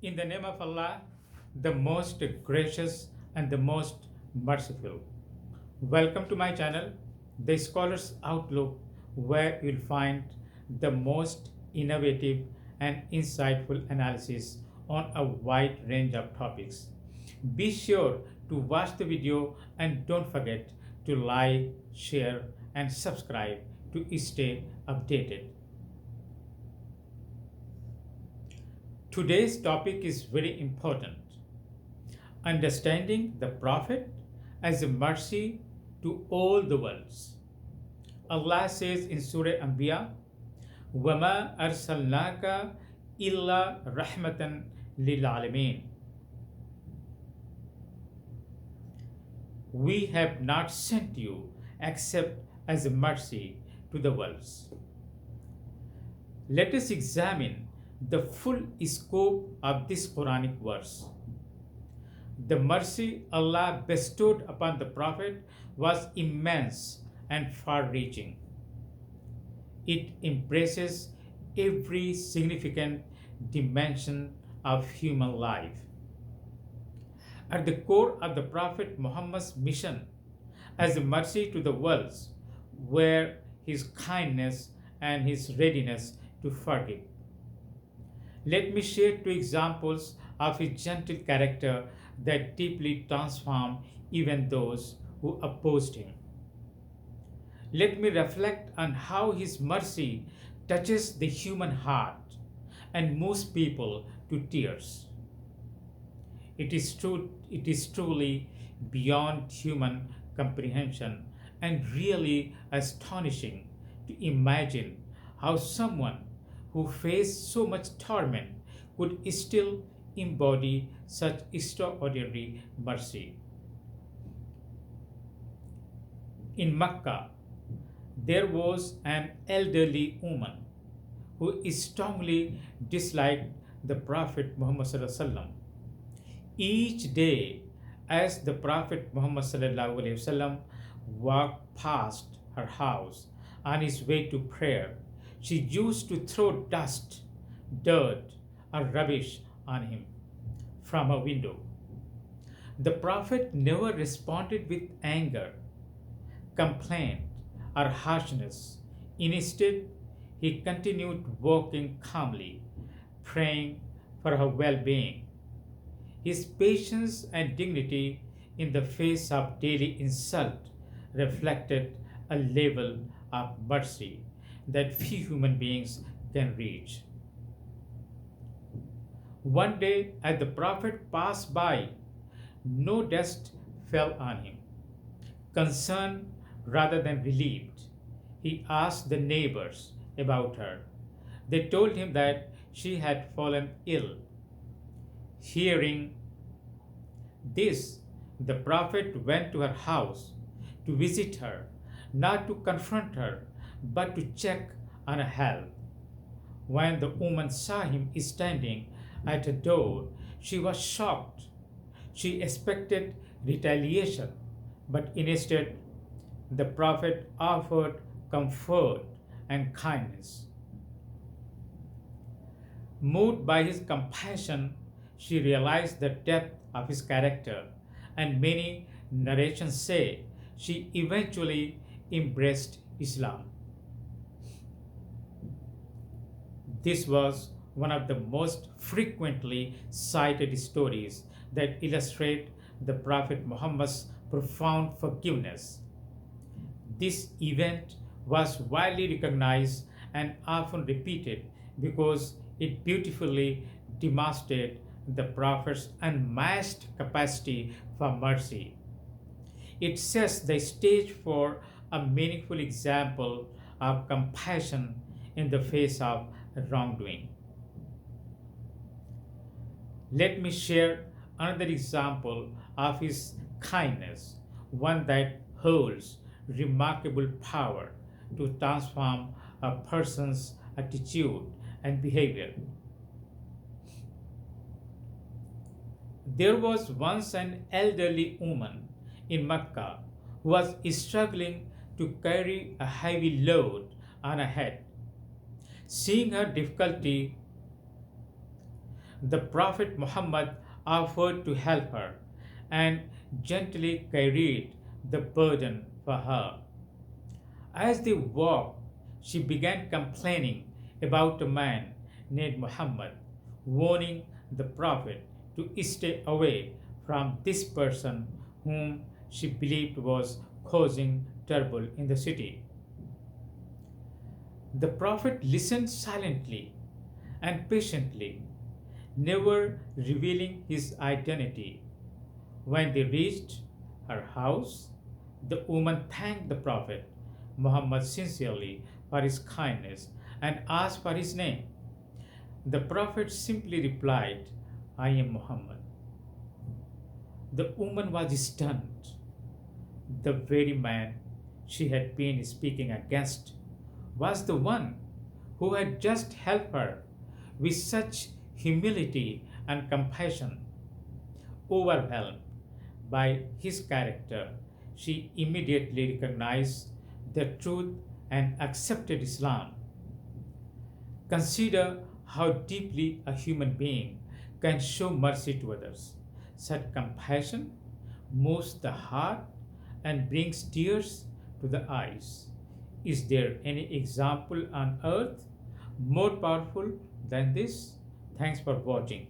In the name of Allah, the most gracious and the most merciful. Welcome to my channel, The Scholar's Outlook, where you'll find the most innovative and insightful analysis on a wide range of topics. Be sure to watch the video and don't forget to like, share, and subscribe to stay updated. Today's topic is very important. Understanding the Prophet as a mercy to all the worlds. Allah says in Surah Al-Anbiya, وَمَا أَرْسَلْنَاكَ إِلَّا رَحْمَةً لِلْعَالَمِينَ. We have not sent you except as a mercy to the worlds. Let us examine the full scope of this Quranic verse. The mercy Allah bestowed upon the Prophet was immense and far reaching. It embraces every significant dimension of human life. At the core of the Prophet Muhammad's mission as a mercy to the worlds were his kindness and his readiness to forgive. Let me share two examples of his gentle character that deeply transformed even those who opposed him. Let me reflect on how his mercy touches the human heart and moves people to tears. It is truly beyond human comprehension and really astonishing to imagine how someone who faced so much torment could still embody such extraordinary mercy. In Mecca, there was an elderly woman who strongly disliked the Prophet Muhammad Sallallahu Alaihi Wasallam. Each day, as the Prophet Muhammad Sallallahu Alaihi Wasallam walked past her house on his way to prayer, she used to throw dust, dirt, or rubbish on him from a window. The Prophet never responded with anger, complaint, or harshness. Instead, he continued walking calmly, praying for her well being. His patience and dignity in the face of daily insult reflected a level of mercy that few human beings can reach. One day, as the Prophet passed by, no dust fell on him. Concerned rather than relieved, he asked the neighbors about her. They told him that she had fallen ill. Hearing this, the Prophet went to her house to visit her, not to confront her, but to check on her health. When the woman saw him standing at the door, she was shocked. She expected retaliation, but instead, the Prophet offered comfort and kindness. Moved by his compassion, she realized the depth of his character, and many narrations say she eventually embraced Islam. This was one of the most frequently cited stories that illustrate the Prophet Muhammad's profound forgiveness. This event was widely recognized and often repeated because it beautifully demonstrated the Prophet's unmatched capacity for mercy. It sets the stage for a meaningful example of compassion in the face of wrongdoing. Let me share another example of his kindness, one that holds remarkable power to transform a person's attitude and behavior. There was once an elderly woman in Mecca who was struggling to carry a heavy load on her head. Seeing her difficulty, The Prophet Muhammad offered to help her and gently carried the burden for her. As they walked, she began complaining about a man named Muhammad, warning the Prophet to stay away from this person whom she believed was causing trouble in the city. The Prophet listened silently and patiently, never revealing his identity. When they reached her house, the woman thanked the Prophet Muhammad sincerely for his kindness and asked for his name. The Prophet simply replied, I am Muhammad. The woman was stunned. The very man she had been speaking against was the one who had just helped her with such humility and compassion. Overwhelmed by his character, she immediately recognized the truth and accepted Islam. Consider how deeply a human being can show mercy to others. Such compassion moves the heart and brings tears to the eyes. Is there any example on earth more powerful than this? Thanks for watching.